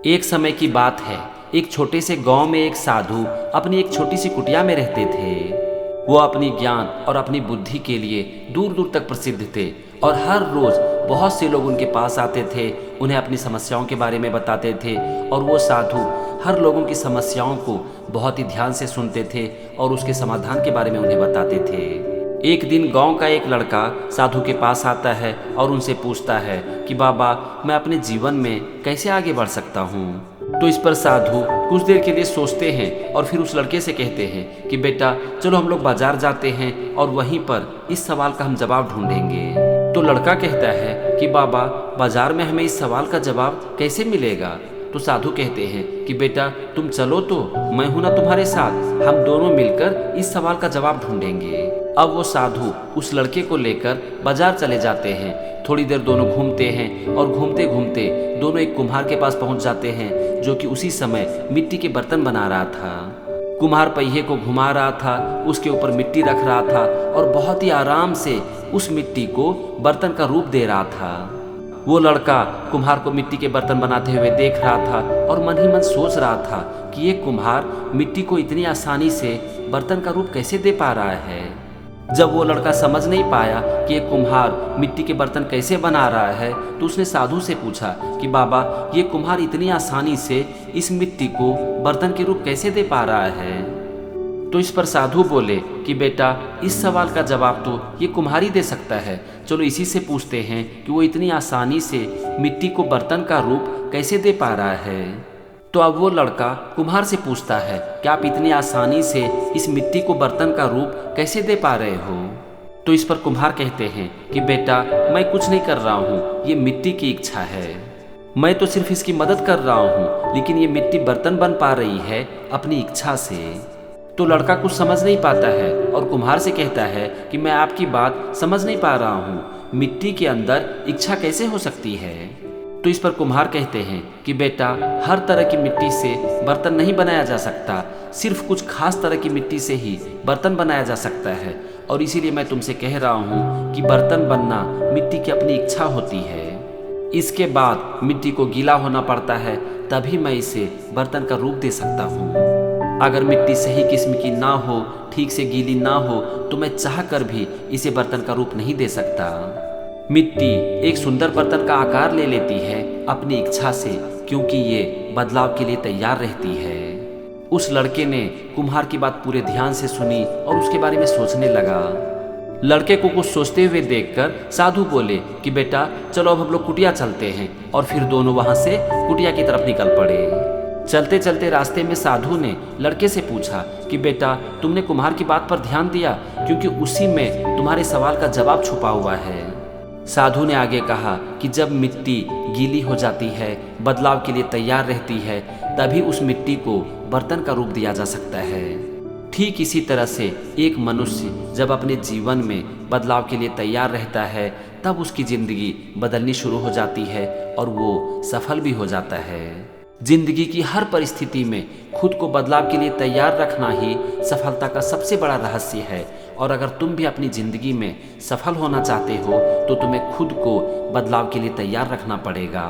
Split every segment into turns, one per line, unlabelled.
एक समय की बात है, एक छोटे से गांव में एक साधु अपनी एक छोटी सी कुटिया में रहते थे। वो अपनी ज्ञान और अपनी बुद्धि के लिए दूर दूर तक प्रसिद्ध थे और हर रोज बहुत से लोग उनके पास आते थे, उन्हें अपनी समस्याओं के बारे में बताते थे और वो साधु हर लोगों की समस्याओं को बहुत ही ध्यान से सुनते थे और उसके समाधान के बारे में उन्हें बताते थे। एक दिन गांव का एक लड़का साधु के पास आता है और उनसे पूछता है कि बाबा, मैं अपने जीवन में कैसे आगे बढ़ सकता हूँ। तो इस पर साधु कुछ देर के लिए सोचते हैं और फिर उस लड़के से कहते हैं कि बेटा, चलो हम लोग बाजार जाते हैं और वहीं पर इस सवाल का हम जवाब ढूंढेंगे। तो लड़का कहता है कि बाबा, बाजार में हमें इस सवाल का जवाब कैसे मिलेगा। तो साधु कहते हैं कि बेटा, तुम चलो तो मैं हूं ना तुम्हारे साथ, हम दोनों मिलकर इस सवाल का जवाब ढूंढेंगे। अब वो साधु उस लड़के को लेकर बाजार चले जाते हैं। थोड़ी देर दोनों घूमते हैं और घूमते घूमते दोनों एक कुम्हार के पास पहुंच जाते हैं, जो कि उसी समय मिट्टी के बर्तन बना रहा था। कुम्हार पहिए को घुमा रहा था, उसके ऊपर मिट्टी रख रहा था और बहुत ही आराम से उस मिट्टी को बर्तन का रूप दे रहा था। वो लड़का कुम्हार को मिट्टी के बर्तन बनाते हुए देख रहा था और मन ही मन सोच रहा था कि ये कुम्हार मिट्टी को इतनी आसानी से बर्तन का रूप कैसे दे पा रहा है। जब वो लड़का समझ नहीं पाया कि ये कुम्हार मिट्टी के बर्तन कैसे बना रहा है, तो उसने साधु से पूछा कि बाबा, ये कुम्हार इतनी आसानी से इस मिट्टी को बर्तन के रूप कैसे दे पा रहा है। तो इस पर साधु बोले कि बेटा, इस सवाल का जवाब तो ये कुम्हार ही दे सकता है। चलो इसी से पूछते हैं कि वो इतनी आसानी से मिट्टी को बर्तन का रूप कैसे दे पा रहा है। तो अब वो लड़का कुम्हार से पूछता है कि आप इतनी आसानी से इस मिट्टी को बर्तन का रूप कैसे दे पा रहे हो। तो इस पर कुम्हार कहते हैं कि बेटा, मैं कुछ नहीं कर रहा हूँ, ये मिट्टी की इच्छा है। मैं तो सिर्फ इसकी मदद कर रहा हूँ, लेकिन ये मिट्टी बर्तन बन पा रही है अपनी इच्छा से। तो लड़का कुछ समझ नहीं पाता है और कुम्हार से कहता है कि मैं आपकी बात समझ नहीं पा रहा हूँ, मिट्टी के अंदर इच्छा कैसे हो सकती है। तो इस पर कुम्हार कहते हैं कि बेटा, हर तरह की मिट्टी से बर्तन नहीं बनाया जा सकता, सिर्फ कुछ खास तरह की मिट्टी से ही बर्तन बनाया जा सकता है। और इसीलिए मैं तुमसे कह रहा हूँ कि बर्तन बनना मिट्टी की अपनी इच्छा होती है। इसके बाद मिट्टी को गीला होना पड़ता है, तभी मैं इसे बर्तन का रूप दे सकता हूँ। अगर मिट्टी सही किस्म की ना हो, ठीक से गीली ना हो, तो मैं चाह कर भी इसे बर्तन का रूप नहीं दे सकता। मिट्टी एक सुंदर बर्तन का आकार ले लेती है अपनी इच्छा से, क्योंकि ये बदलाव के लिए तैयार रहती है। उस लड़के ने कुम्हार की बात पूरे ध्यान से सुनी और उसके बारे में सोचने लगा। लड़के को कुछ सोचते हुए देखकर साधु बोले कि बेटा, चलो अब हम लोग कुटिया चलते हैं। और फिर दोनों वहां से कुटिया की तरफ निकल पड़े। चलते चलते रास्ते में साधु ने लड़के से पूछा कि बेटा, तुमने कुम्हार की बात पर ध्यान दिया, क्योंकि उसी में तुम्हारे सवाल का जवाब छुपा हुआ है। साधु ने आगे कहा कि जब मिट्टी गीली हो जाती है, बदलाव के लिए तैयार रहती है, तभी उस मिट्टी को बर्तन का रूप दिया जा सकता है। ठीक इसी तरह से एक मनुष्य जब अपने जीवन में बदलाव के लिए तैयार रहता है, तब उसकी जिंदगी बदलनी शुरू हो जाती है और वो सफल भी हो जाता है। जिंदगी की हर परिस्थिति में खुद को बदलाव के लिए तैयार रखना ही सफलता का सबसे बड़ा रहस्य है। और अगर तुम भी अपनी जिंदगी में सफल होना चाहते हो, तो तुम्हें खुद को बदलाव के लिए तैयार रखना पड़ेगा।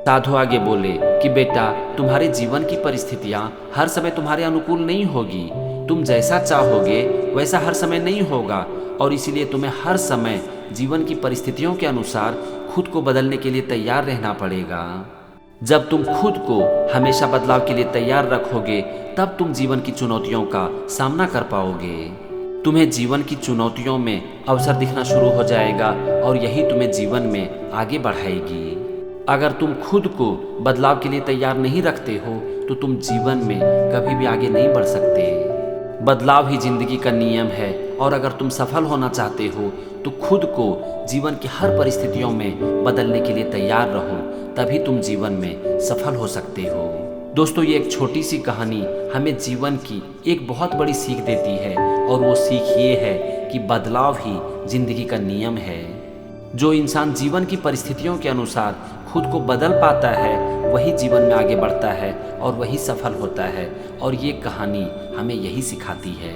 साधु आगे बोले कि बेटा, तुम्हारे जीवन की परिस्थितियां हर समय तुम्हारे अनुकूल नहीं होगी। तुम जैसा चाहोगे वैसा हर समय नहीं होगा, और इसीलिए तुम्हें हर समय जीवन की परिस्थितियों के अनुसार खुद को बदलने के लिए तैयार रहना पड़ेगा। जब तुम खुद को हमेशा बदलाव के लिए तैयार रखोगे, तब तुम जीवन की चुनौतियों का सामना कर पाओगे। तुम्हें जीवन की चुनौतियों में अवसर दिखना शुरू हो जाएगा और यही तुम्हें जीवन में आगे बढ़ाएगी। अगर तुम खुद को बदलाव के लिए तैयार नहीं रखते हो, तो तुम जीवन में कभी भी आगे नहीं बढ़ सकते। बदलाव ही जिंदगी का नियम है, और अगर तुम सफल होना चाहते हो, तो खुद को जीवन की हर परिस्थितियों में बदलने के लिए तैयार रहो, तभी तुम जीवन में सफल हो सकते हो। दोस्तों, ये एक छोटी सी कहानी हमें जीवन की एक बहुत बड़ी सीख देती है, और वो सीख ये है कि बदलाव ही जिंदगी का नियम है। जो इंसान जीवन की परिस्थितियों के अनुसार खुद को बदल पाता है, वही जीवन में आगे बढ़ता है और वही सफल होता है। और ये कहानी हमें यही सिखाती है।